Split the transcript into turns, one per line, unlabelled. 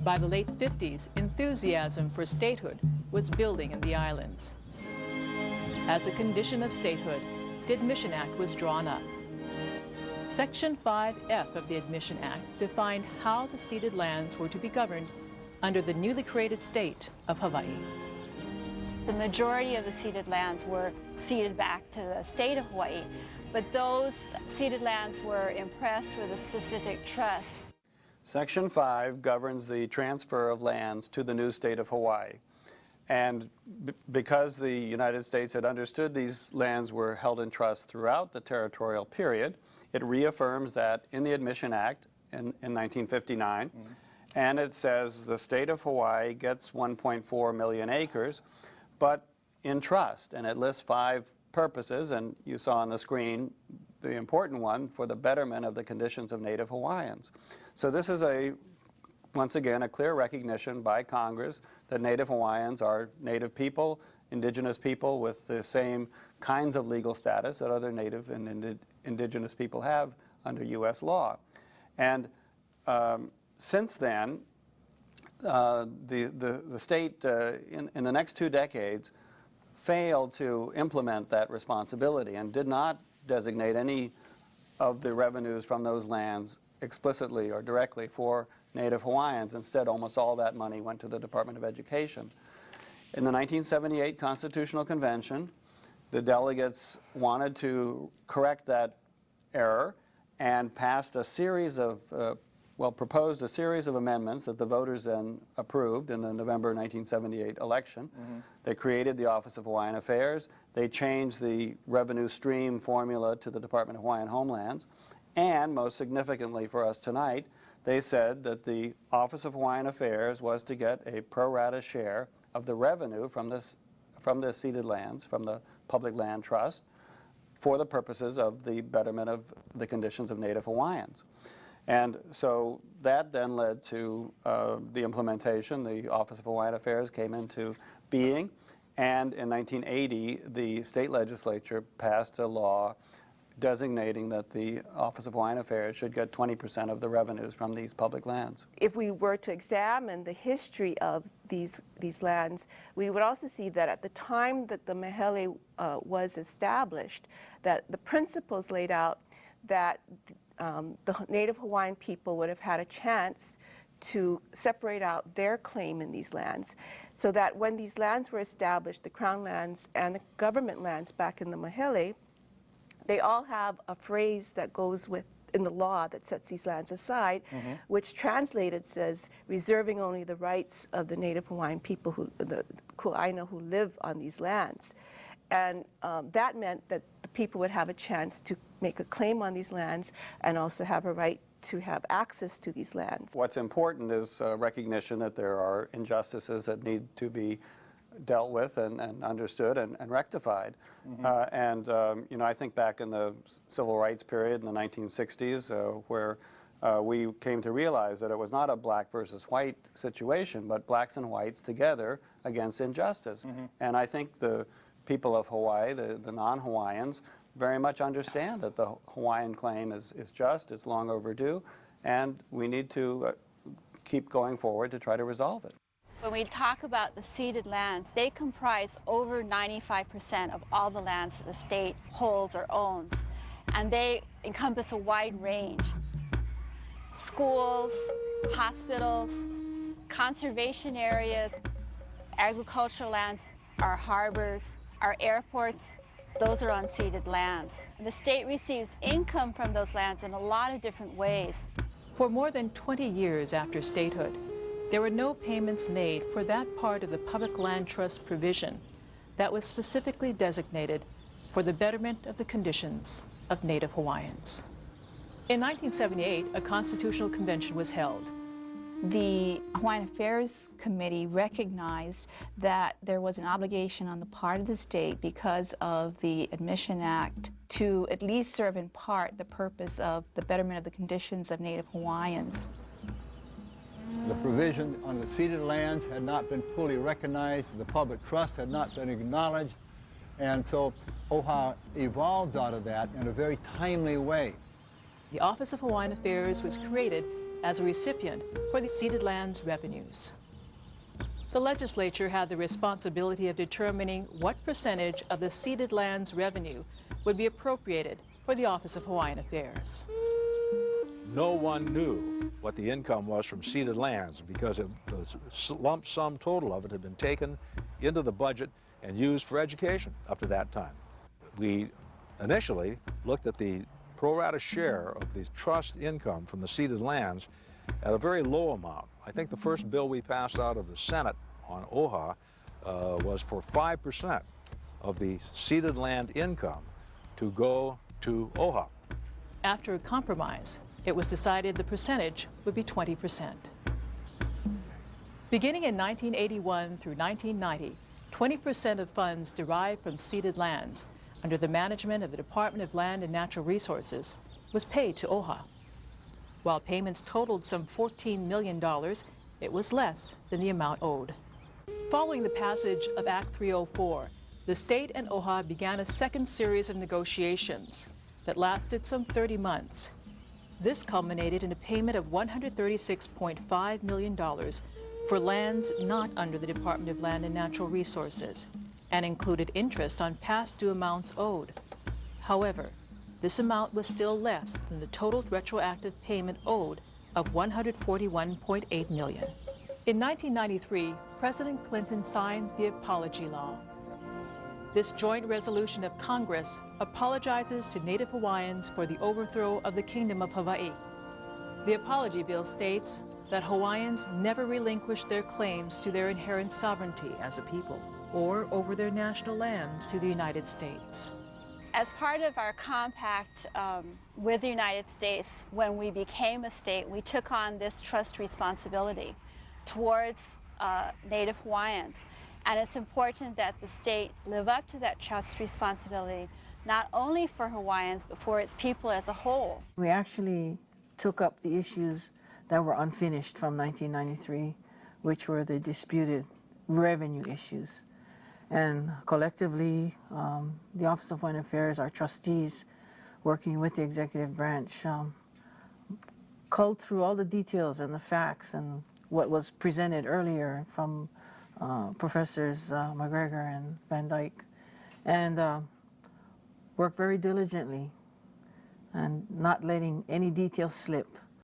By the late 50s, enthusiasm for statehood was building in the islands. As a condition of statehood, the Admission Act was drawn up. Section 5F of the Admission Act defined how the ceded lands were to be governed under the newly created state of Hawaii.
The majority of the ceded lands were ceded back to the state of Hawaii, but those ceded lands were impressed with a specific trust.
Section 5 governs the transfer of lands to the new state of Hawaii. And because the United States had understood these lands were held in trust throughout the territorial period, it reaffirms that in the Admission Act in 1959, and it says the state of Hawaii gets 1.4 million acres, but in trust, and it lists 5 purposes, and you saw on the screen the important one, for the betterment of the conditions of Native Hawaiians. So this is once again, a clear recognition by Congress that Native Hawaiians are Native people, indigenous people with the same kinds of legal status that other Native and indigenous people have under U.S. law. And since then, the state in the next 2 decades failed to implement that responsibility and did not designate any of the revenues from those lands explicitly or directly for Native Hawaiians. Instead, almost all that money went to the Department of Education. In the 1978 Constitutional Convention, the delegates wanted to correct that error and passed a series of, proposed a series of amendments that the voters then approved in the November 1978 election. They created the Office of Hawaiian Affairs. They changed the revenue stream formula to the Department of Hawaiian Homelands. And most significantly for us tonight, they said that the Office of Hawaiian Affairs was to get a pro rata share of the revenue from the ceded lands, from the public land trust, for the purposes of the betterment of the conditions of Native Hawaiians. And so that then led to the implementation. The Office of Hawaiian Affairs came into being, and in 1980, the state legislature passed a law designating that the Office of Hawaiian Affairs should get 20% of the revenues from these public lands.
If we were to examine the history of these lands, we would also see that at the time that the Mahele was established, that the principles laid out that the Native Hawaiian people would have had a chance to separate out their claim in these lands, so that when these lands were established, the Crown lands and the government lands back in the Mahele, they all have a phrase that goes with in the law that sets these lands aside, which translated says, reserving only the rights of the Native Hawaiian people, the Kuaina, who live on these lands. And that meant that the people would have a chance to make a claim on these lands and also have a right to have access to these lands.
What's important is recognition that there are injustices that need to be dealt with and understood and rectified. You know, I think back in the civil rights period in the 1960s where we came to realize that it was not a black versus white situation, but blacks and whites together against injustice. And I think the people of Hawaii, the non-Hawaiians, very much understand that the Hawaiian claim is just, it's long overdue, and we need to keep going forward to try to resolve it.
When we talk about the ceded lands, they comprise over 95% of all the lands that the state holds or owns, and they encompass a wide range. Schools, hospitals, conservation areas, agricultural lands, our harbors, our airports, those are on ceded lands. The state receives income from those lands in a lot of different ways.
For more than 20 years after statehood, there were no payments made for that part of the public land trust provision that was specifically designated for the betterment of the conditions of Native Hawaiians. In 1978, a constitutional convention was held.
The Hawaiian Affairs Committee recognized that there was an obligation on the part of the state because of the Admission Act to at least serve in part the purpose of the betterment of the conditions of Native Hawaiians.
The provision on the ceded lands had not been fully recognized, the public trust had not been acknowledged, and so OHA evolved out of that in a very timely way.
The Office of Hawaiian Affairs was created as a recipient for the ceded lands revenues. The legislature had the responsibility of determining what percentage of the ceded lands revenue would be appropriated for the Office of Hawaiian Affairs.
No one knew what the income was from ceded lands because the lump sum total of it had been taken into the budget and used for education up to that time. We initially looked at the pro rata share of the trust income from the ceded lands at a very low amount. I think the first bill we passed out of the Senate on OHA was for 5% of the ceded land income to go to OHA.
After a compromise, it was decided the percentage would be 20%. Beginning in 1981 through 1990, 20% of funds derived from ceded lands under the management of the Department of Land and Natural Resources was paid to OHA. While payments totaled some $14 million, it was less than the amount owed. Following the passage of Act 304, the state and OHA began a second series of negotiations that lasted some 30 months. This culminated in a payment of $136.5 million for lands not under the Department of Land and Natural Resources, and included interest on past due amounts owed. However, this amount was still less than the total retroactive payment owed of $141.8 million. In 1993, President Clinton signed the Apology Law. This joint resolution of Congress apologizes to Native Hawaiians for the overthrow of the Kingdom of Hawaii. The Apology Bill states that Hawaiians never relinquish their claims to their inherent sovereignty as a people or over their national lands to the United States.
As part of our compact with the United States, when we became a state, we took on this trust responsibility towards Native Hawaiians. And it's important that the state live up to that trust responsibility, not only for Hawaiians, but for its people as a whole.
We actually took up the issues that were unfinished from 1993, which were the disputed revenue issues. And collectively, the Office of Foreign Affairs, our trustees, working with the executive branch, culled through all the details and the facts and what was presented earlier from Professors McGregor and Van Dyke, and worked very diligently and not letting any detail slip.